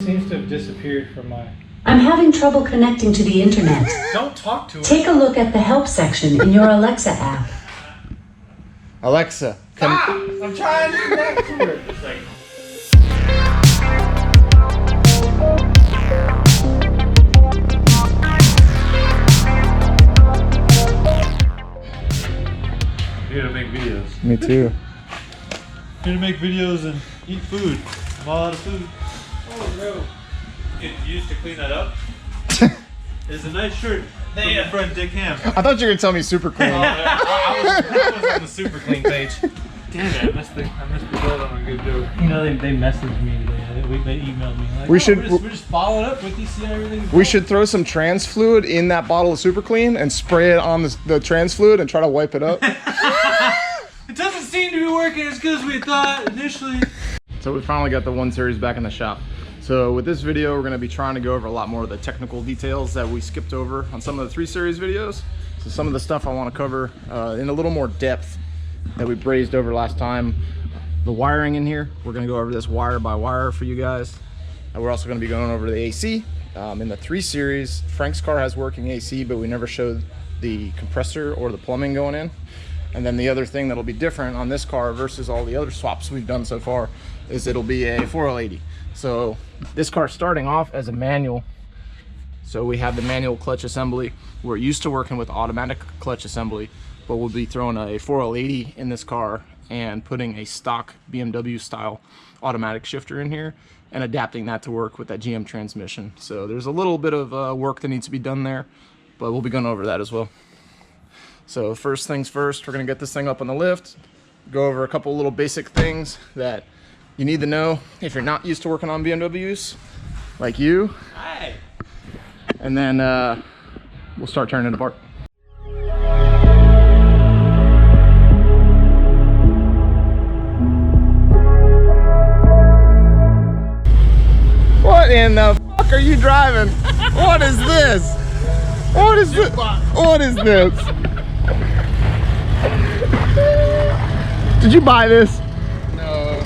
Seems to have disappeared from my... I'm having trouble connecting to the internet. Don't talk to her. Take a look at the help section in your Alexa app. Alexa, I'm trying to connect to her. It's like... Here to make videos. Me too. Here to make videos and eat food. I'm all out of food. Oh no. Get used to clean that up. It's a nice shirt from your friend DickHamm. I thought you were gonna tell me super clean. I was on the super clean page. Damn it, I missed the build on a good joke. You know, they messaged me today. They emailed me. Like, we're just following up with you, see how everything's We should throw some trans fluid in that bottle of super clean and spray it on the trans fluid and try to wipe it up. It doesn't seem to be working as good as we thought initially. So we finally got the 1 Series back in the shop. So with this video, we're gonna be trying to go over a lot more of the technical details that we skipped over on some of the 3 Series videos. So some of the stuff I wanna cover in a little more depth that we brazed over last time. The wiring in here, we're gonna go over this wire by wire for you guys. We're also gonna be going over the AC. In the 3 Series, Frank's car has working AC, but we never showed the compressor or the plumbing going in. And then the other thing that'll be different on this car versus all the other swaps we've done so far is it'll be a 4L80. So this car starting off as a manual. So we have the manual clutch assembly. We're used to working with automatic clutch assembly, but we'll be throwing a 4L80 in this car and putting a stock BMW style automatic shifter in here and adapting that to work with that GM transmission. So there's a little bit of work that needs to be done there, but we'll be going over that as well. So first things first, we're gonna get this thing up on the lift, go over a couple little basic things that you need to know if you're not used to working on BMWs, like you. Hi. And then we'll start turning it apart. What in the fuck are you driving? What is this? What is this? What is this? Did you buy this? No.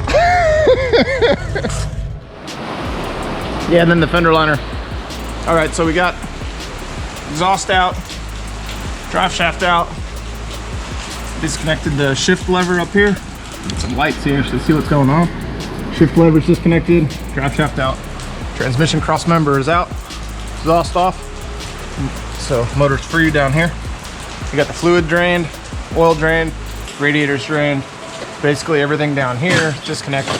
Yeah, and then the fender liner. All right, so we got exhaust out, drive shaft out, disconnected the shift lever up here. Some lights here so you see what's going on. Shift lever is disconnected, drive shaft out. Transmission cross member is out, exhaust off. So motor's free down here. We got the fluid drained, oil drained, radiators drained. Basically everything down here is disconnected.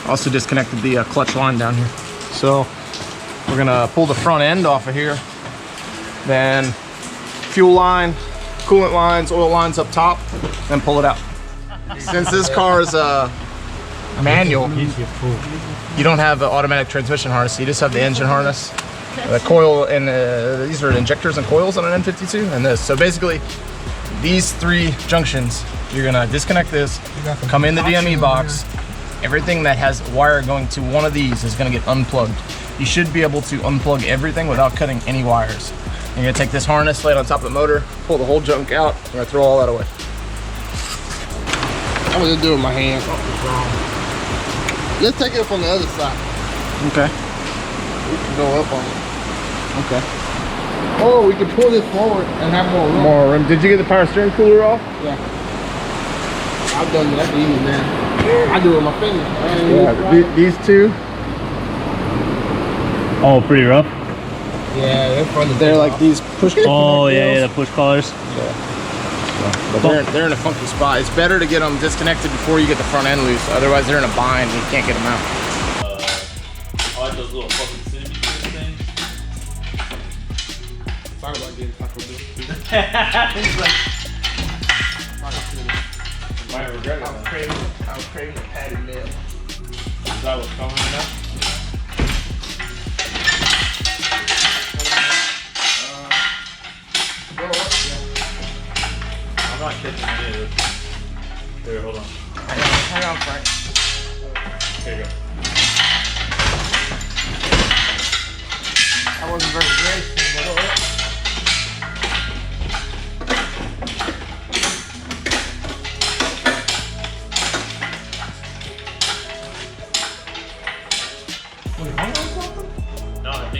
Also disconnected the clutch line down here. So we're gonna pull the front end off of here. Then fuel line, coolant lines, oil lines up top, then pull it out. Since this car is a manual, you don't have an automatic transmission harness, you just have the engine harness. The coil and these are injectors and coils on an N52 and this. So basically these 3 junctions, you're gonna disconnect this, come in the DME box. Everything that has wire going to one of these is gonna get unplugged. You should be able to unplug everything without cutting any wires. You're gonna take this harness, lay it on top of the motor, pull the whole junk out, I'm gonna throw all that away. I'm gonna do it with my hands. Let's take it from the other side. Okay. We can go up on it. Okay. Oh, we can pull this forward and have more room. More room. Did you get the power steering cooler off? Yeah. I've done that easy, man. I do it with my fingers. Yeah, these 2. Oh, pretty rough. Yeah, they're from the They're like these push. Oh yeah, the push collars. But they're in a funky spot. It's better to get them disconnected before you get the front end loose. Otherwise, they're in a bind and you can't get them out. I like those little fucking cinnamon things. Talk about getting Taco Bell. He's like, might regret it. I was craving a patty meal. Is that what's coming right now? I'm not catching any of this. Here, hold on. Hang on, Frank. Here you go. I wasn't very graceful, but alright. Wait, hold on.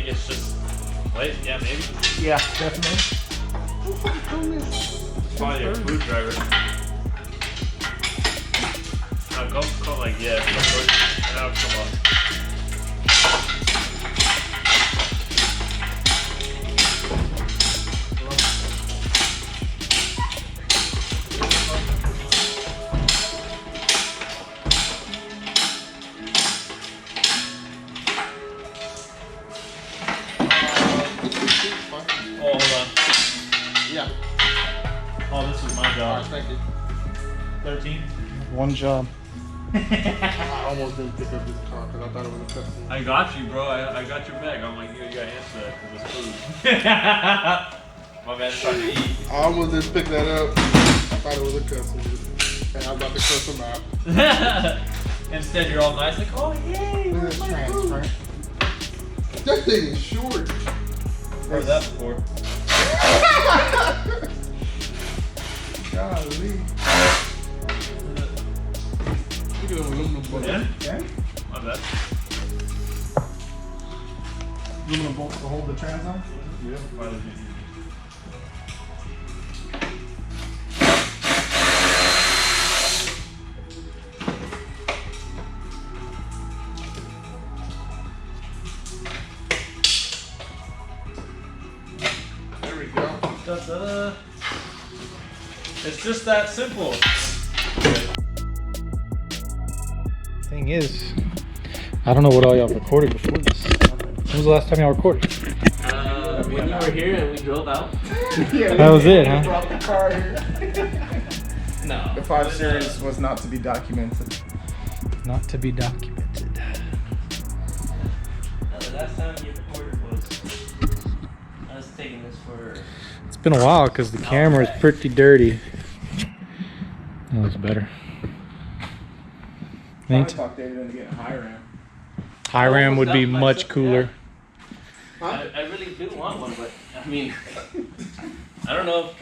think it's just. Wait, yeah, maybe. Yeah, definitely. Probably a food driver. Go like yeah, and that'll come up. Oh, hold on. Yeah. Oh, this is my job. Thank you. 13. One job. I almost didn't pick up this car because I thought it was a customer. I got you, bro. I got your bag. I'm like, you gotta answer that because it's food. My man's trying to eat. I almost didn't pick that up. I thought it was a customer. And I'm about to cuss him out. Instead, you're all nice, like, oh, yay, Look at where's this my food? transfer. That thing is short. Heard that before. Golly. Look at them aluminum bolts. Yeah? Okay. My bad. Aluminum bolts to hold the trans on? Yeah, probably easy. There we go. Da-da. It's just that simple. Thing is, I don't know what all y'all recorded before this. When was the last time y'all recorded? When you were here and we drove out. Yeah, That was it, huh? Brought the car here. No. The 5 Series was not to be documented. Not to be documented. No, the last time you recorded was I was taking this for. It's been a while because the camera is pretty dirty. That looks better. Probably talk David into getting a high ram. High ram would be much cooler. I really do want one, but I mean, I don't know if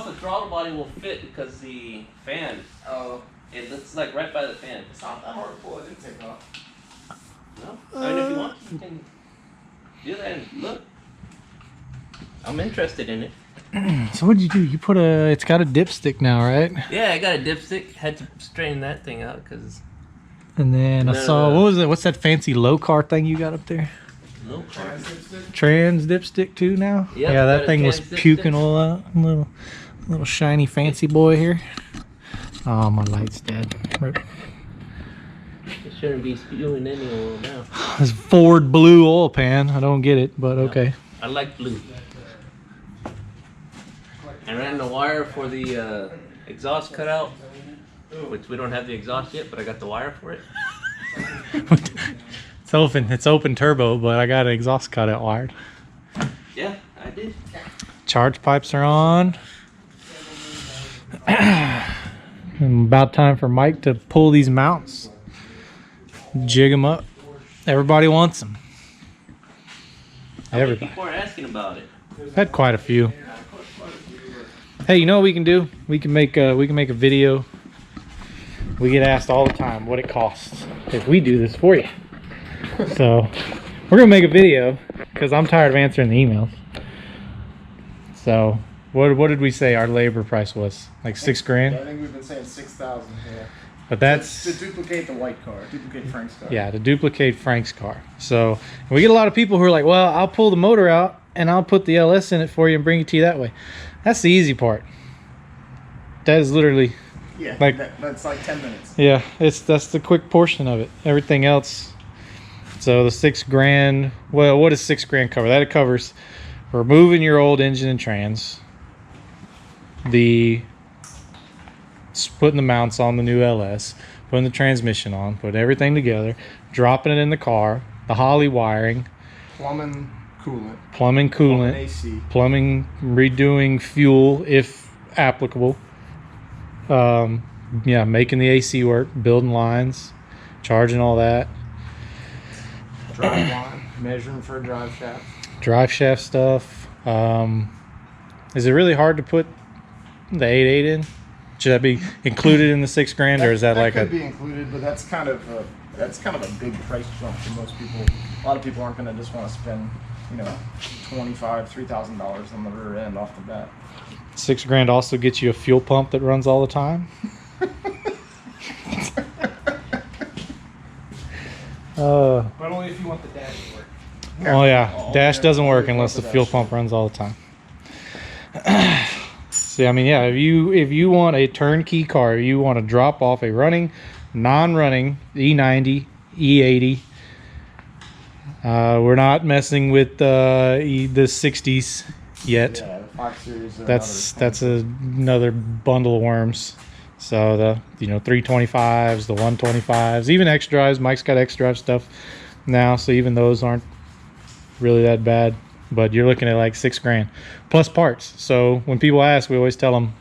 the throttle body will fit because the fan. Oh, It's like right by the fan. it's not that hard to pull. It didn't take off. No, I mean if you want, you can do that and look. I'm interested in it. So what'd you do? You put a, it's got a dipstick now, right? Yeah, I got a dipstick. Had to straighten that thing out because And then I saw, what was it? What's that fancy low car thing you got up there? no. Trans dipstick too now? Yep, Yeah, that got a thing was trans dipstick. puking all out. Little shiny fancy boy here. Oh, my light's dead. It shouldn't be spewing any oil now. This Ford blue oil pan. I don't get it, but okay. I like blue. I ran the wire for the exhaust cutout, which we don't have the exhaust yet, but I got the wire for it. It's open turbo, but I got an exhaust cutout wired. Yeah, I did. Charge pipes are on. About time for Mike to pull these mounts. Jig them up. Everybody wants them. Everybody. People are asking about it. I've had quite a few. Hey, you know what we can do? We can make a video. We get asked all the time what it costs if we do this for you. So we're gonna make a video because I'm tired of answering the emails. So what did we say our labor price was? Like $6 grand? I think we've been saying 6,000. Yeah. But that's to duplicate the white car, duplicate Frank's car. yeah, to duplicate Frank's car. So we get a lot of people who are like, well, I'll pull the motor out and I'll put the LS in it for you and bring it to you that way. That's the easy part. That is literally Yeah, like that's like 10 minutes. yeah, that's the quick portion of it. Everything else. So the $6 grand. Well, what does $6 grand cover? That it covers removing your old engine and trans, putting the mounts on the new LS, putting the transmission on, putting everything together, dropping it in the car, the Holly wiring, Plumbing, coolant, plumbing, AC. plumbing, redoing fuel if applicable. Yeah, making the AC work, building lines, charging all that. Drive line, measuring for a drive shaft. Drive shaft stuff. Is it really hard to put the 8.8 in? Should that be included in the $6 grand, or is that like could a? be included, but that's kind of that's kind of a big price jump for most people. A lot of people aren't going to just want to spend, you know, $2,500, $3,000 on the rear end off the bat. $6 grand also gets you a fuel pump that runs all the time. But only if you want the dash to work. Oh yeah, dash doesn't work unless the fuel pump runs all the time. See, I mean, yeah, if you want a turnkey car, you want to drop off a running, non-running E90, E80. We're not messing with the 60s yet. Yeah, the 5 Series. That's another bundle of worms. So the 325s, the 125s, even X drives. Mike's got X drive stuff now, so even those aren't really that bad. But you're looking at like $6 grand plus parts. So when people ask, we always tell them,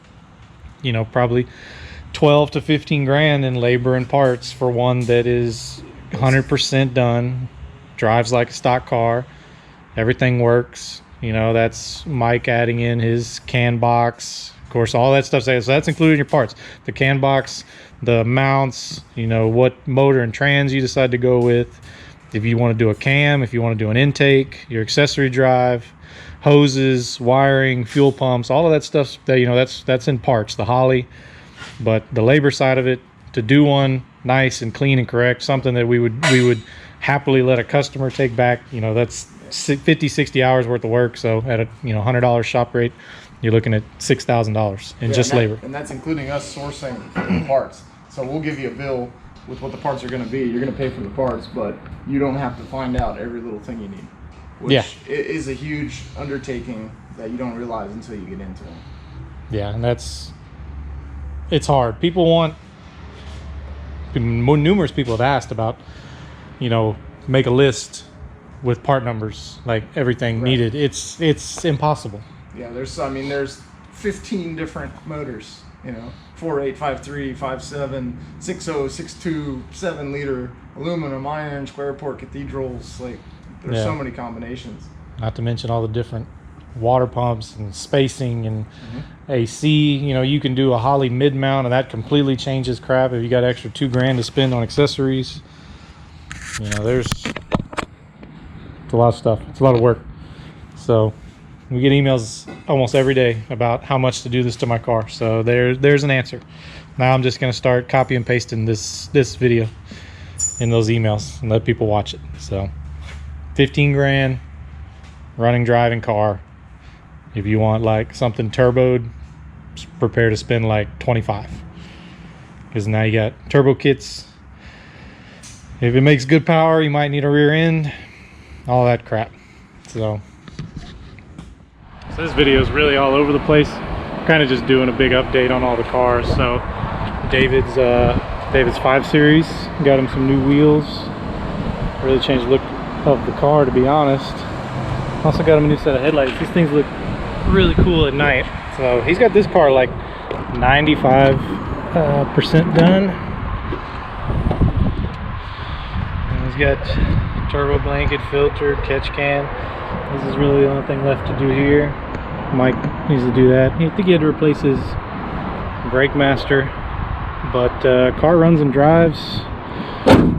you know, probably 12 to 15 grand in labor and parts for one that is 100% done, drives like a stock car, everything works. You know, that's Mike adding in his CAN box. Of course, all that stuff. So that's included in your parts. The CAN box, the mounts, you know, what motor and trans you decide to go with. If you want to do a cam, if you want to do an intake, your accessory drive, hoses, wiring, fuel pumps, all of that stuff, that, you know, that's in parts, the Holly. But the labor side of it, to do one nice and clean and correct, something that we would happily let a customer take back, you know, that's 50, 60 hours worth of work. So at a, you know, $100 shop rate, you're looking at $6,000 in just labor. And that's including us sourcing parts. So we'll give you a bill with what the parts are going to be. You're going to pay for the parts, but you don't have to find out every little thing you need, which is a huge undertaking that you don't realize until you get into it. Yeah, and it's hard. People want, numerous people have asked about, you know, make a list with part numbers, like everything needed. It's impossible. Yeah, there's 15 different motors, you know, 4.8, 5.3, 5.7, 6.0, 6.2, 7-liter, aluminum, iron, square port cathedrals. Like, there's so many combinations. Not to mention all the different water pumps and spacing and AC. You know, you can do a Holly mid-mount and that completely changes crap if you got extra $2 grand to spend on accessories. You know, it's a lot of stuff. It's a lot of work. So we get emails almost every day about how much to do this to my car. So there's an answer. Now I'm just going to start copy and pasting this video in those emails and let people watch it. So 15 grand running, driving car. If you want like something turboed, prepare to spend like 25, because now you got turbo kits. If it makes good power, you might need a rear end, all that crap. So this video is really all over the place. Kind of just doing a big update on all the cars. So David's 5 Series, got him some new wheels. Really changed the look of the car, to be honest. Also got him a new set of headlights. These things look really cool at night. So he's got this car like 95% done. And he's got turbo blanket, filter, catch can. This is really the only thing left to do here. Mike needs to do that. I think he had to replace his brake master, but car runs and drives.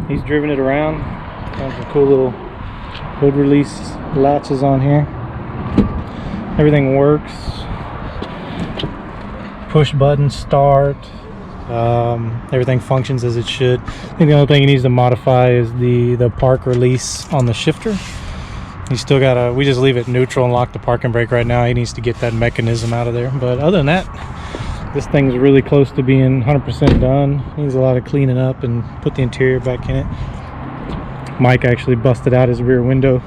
He's driven it around. Got some cool little hood release latches on here. Everything works. Push button start. Everything functions as it should. I think the only thing he needs to modify is the park release on the shifter. He's still got we just leave it neutral and lock the parking brake right now. He needs to get that mechanism out of there. But other than that, this thing's really close to being 100% done. Needs a lot of cleaning up and put the interior back in it. Mike actually busted out his rear window.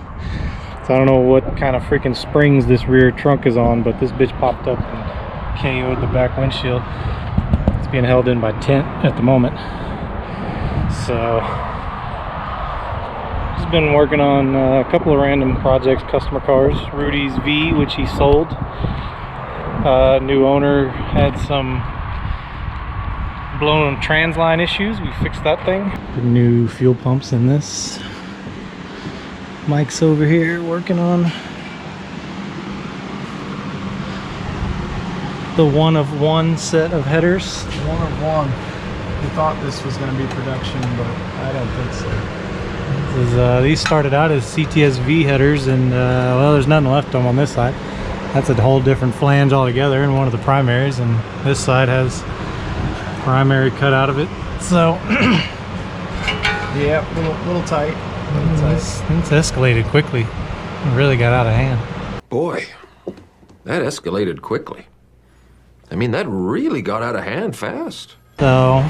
So I don't know what kind of freaking springs this rear trunk is on, but this bitch popped up and KO'd the back windshield. It's being held in by tent at the moment. So he's been working on a couple of random projects, customer cars. Rudy's V, which he sold. New owner had some blown trans line issues. We fixed that thing. The new fuel pumps in this. Mike's over here working on the one of one set of headers. One of one. We thought this was going to be production, but I don't think so. This is, these started out as CTSV headers, and well, there's nothing left of them on this side. That's a whole different flange altogether, and one of the primaries, and this side has primary cut out of it. So Yeah, little tight. it's escalated quickly. It really got out of hand. Boy, that escalated quickly. I mean, that really got out of hand fast. So,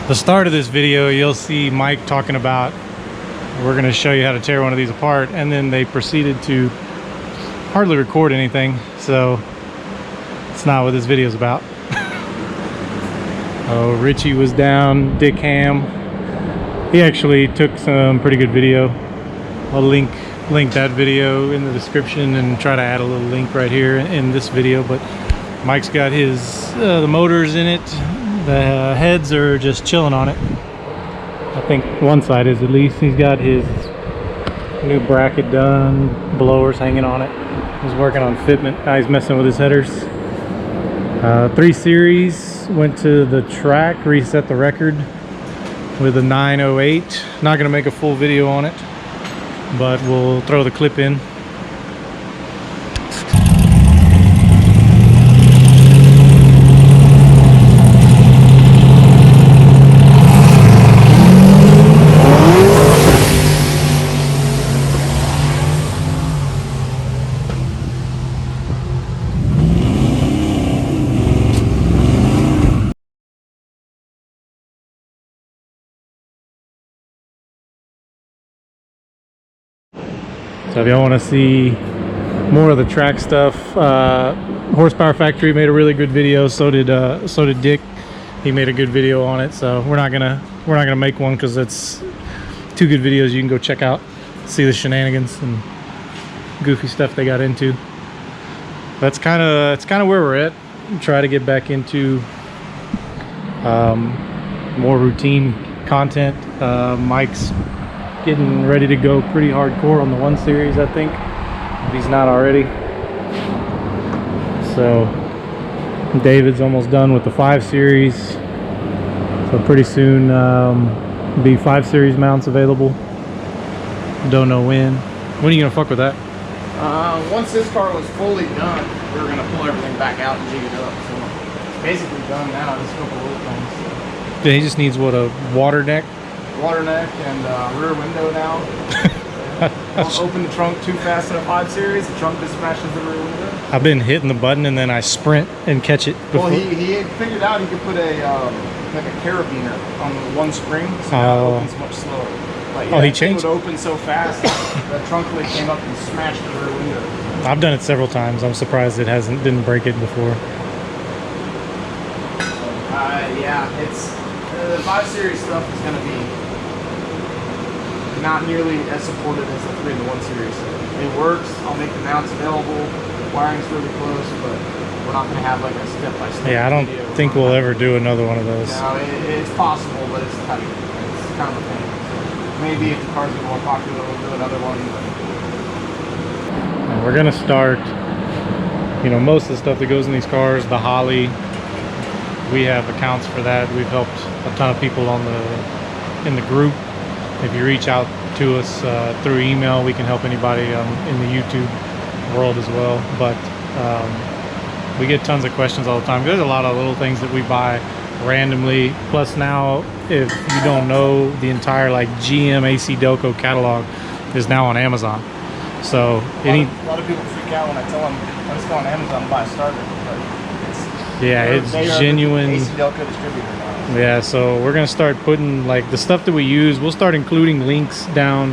the start of this video, you'll see Mike talking about, we're going to show you how to tear one of these apart, and then they proceeded to hardly record anything, so it's not what this video is about. Oh, Richie was down, DickHamm. He actually took some pretty good video. I'll link that video in the description and try to add a little link right here in this video. But Mike's got his the motors in it. The heads are just chilling on it. I think one side is, at least. He's got his new bracket done, blowers hanging on it. He's working on fitment. Now he's messing with his headers. 3 Series went to the track, reset the record with a 908. Not gonna make a full video on it, but we'll throw the clip in. So if y'all want to see more of the track stuff, Horsepower Factory made a really good video. So did Dick. He made a good video on it. So we're not gonna make one because it's 2 good videos you can go check out, see the shenanigans and goofy stuff they got into. That's kind of where we're at. Try to get back into more routine content. Mike's getting ready to go pretty hardcore on the 1 Series, I think, if he's not already. So David's almost done with the 5 Series, so pretty soon be 5 Series mounts available. Don't know when are you gonna fuck with that? Once this car was fully done, we were gonna pull everything back out and jig it up. So it's basically done now. Just a couple little things. So. Yeah, he just needs what, a water neck? Water neck and rear window now. Don't open the trunk too fast in a 5 Series. The trunk just smashes the rear window. I've been hitting the button and then I sprint and catch it before. Well, he had figured out he could put a like a carabiner on the 1 spring, so now it opens much slower. But yeah, he changed. It would open so fast the trunk lid came up and smashed the rear window. I've done it several times. I'm surprised it didn't break it before. Yeah, it's the 5 Series stuff is going to be not nearly as supported as the 3 and the 1 Series. It works. I'll make the mounts available. The wiring's really close, but we're not going to have like a step-by-step. Yeah, I don't think we'll ever do another one of those. No, it's possible, but it's tight. It's kind of a pain. So maybe if the cars are more popular, we'll do another one. But... And we're going to start, most of the stuff that goes in these cars, the Holly, we have accounts for that. We've helped a ton of people in the group. If you reach out to us through email, we can help anybody in the YouTube world as well. But we get tons of questions all the time. There's a lot of little things that we buy randomly. Plus now, if you don't know, the entire GM AC Delco catalog is now on Amazon. So a lot of people freak out when I tell them I just go on Amazon and buy a starter. It's genuine. AC Delco distributor now. Yeah, so we're gonna start putting the stuff that we use. We'll start including links down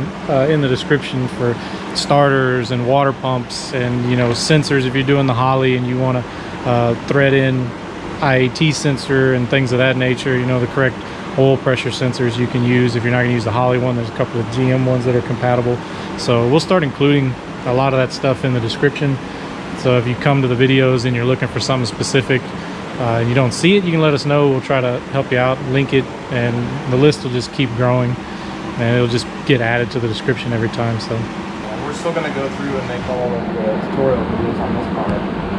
in the description for starters and water pumps and sensors if you're doing the Holly and you want to thread in IAT sensor and things of that nature. The correct oil pressure sensors you can use if you're not going to use the Holly one. There's a couple of GM ones that are compatible. So we'll start including a lot of that stuff in the description. So if you come to the videos and you're looking for something specific and you don't see it, you can let us know. We'll try to help you out, link it, and the list will just keep growing and it'll just get added to the description every time. So we're still going to go through and make all of the tutorial videos on this car.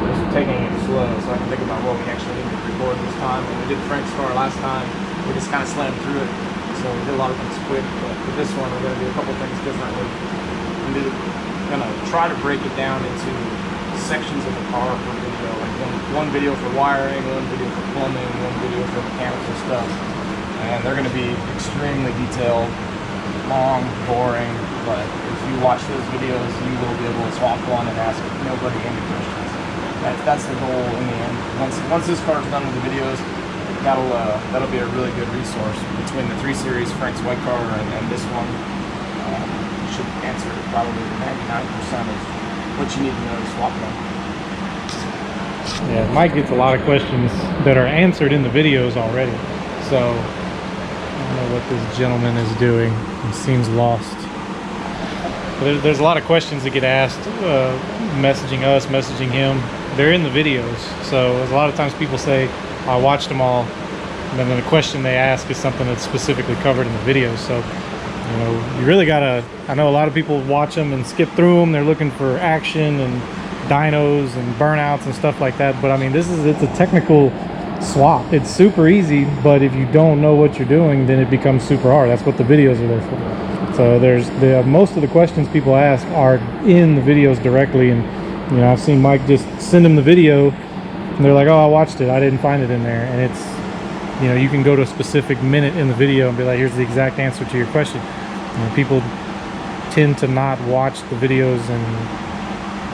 We're just taking it slow so I can think about what we actually need to record this time. When we did Frank's car last time, we just kind of slammed through it. So we did a lot of things quick, but with this one, we're going to do a couple things differently. We're going to try to break it down into sections of the car per video, like one video for wiring, one video for plumbing, one video for mechanical stuff. And they're going to be extremely detailed, long, boring, but if you watch those videos, you will be able to swap one and ask nobody any questions. That's the goal in the end. Once this car is done with the videos, that'll be a really good resource between the 3 Series, Frank's white car, and this one. Should answer probably 99% of what you need to know to swap them. Yeah, Mike gets a lot of questions that are answered in the videos already. So I don't know what this gentleman is doing. He seems lost. But there's a lot of questions that get asked, messaging us, messaging him. They're in the videos. So a lot of times people say, I watched them all, and then the question they ask is something that's specifically covered in the videos. So, you know, you really gotta, I know a lot of people watch them and skip through them. They're looking for action and dynos and burnouts and stuff like that. But I mean, it's a technical swap. It's super easy, but if you don't know what you're doing, then it becomes super hard. That's what the videos are there for. So most of the questions people ask are in the videos directly. And, you know, I've seen Mike just send them the video and they're like, oh, I watched it, I didn't find it in there. And it's, you know, you can go to a specific minute in the video and be like, here's the exact answer to your question. You know, people tend to not watch the videos and,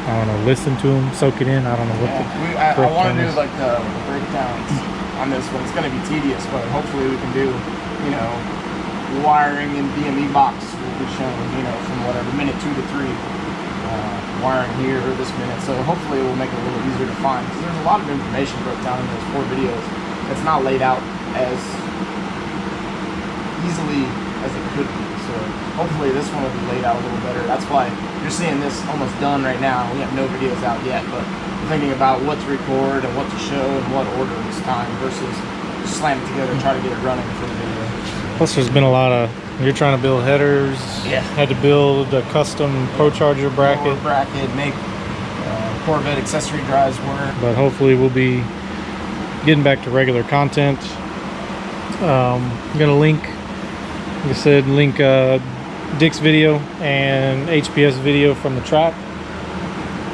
I don't know, listen to them, soak it in. I don't know what I want to do like the breakdowns on this one. It's going to be tedious, but hopefully we can do, you know, wiring in BME box will be shown, you know, from whatever, minute 2 to 3. Wiring here or this minute, so hopefully it will make it a little easier to find, because there's a lot of information broke down in those 4 videos that's not laid out as easily as it could be. So hopefully this one will be laid out a little better. That's why you're seeing this almost done right now. We have no videos out yet, but I'm thinking about what to record and what to show and what order this time versus just slam it together and try to get it running for the video. Plus there's been a lot of, you're trying to build headers, yeah. Had to build a custom Pro Charger bracket. Make Corvette accessory drives work. But hopefully we'll be getting back to regular content. I'm gonna link, like I said, Dick's video and HPS video from the track.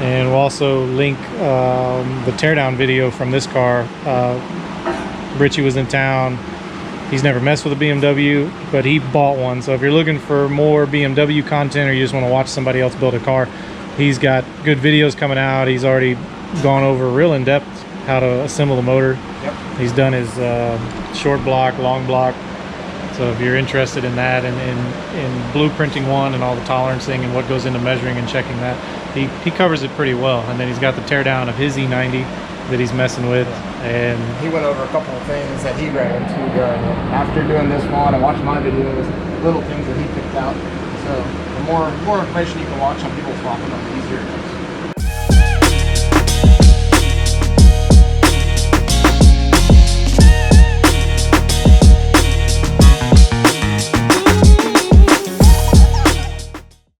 And we'll also link the teardown video from this car. Richie was in town. He's never messed with a BMW, but he bought one. So if you're looking for more BMW content or you just want to watch somebody else build a car, he's got good videos coming out. He's already gone over real in-depth how to assemble the motor. Yep. He's done his short block, long block. So if you're interested in that and in blueprinting one and all the tolerancing and what goes into measuring and checking that, he covers it pretty well. And then he's got the teardown of his E90 that he's messing with. And he went over a couple of things that he ran into after doing this one and watching my videos, little things that he picked out. So the more information you can watch on people swapping them, the easier it is.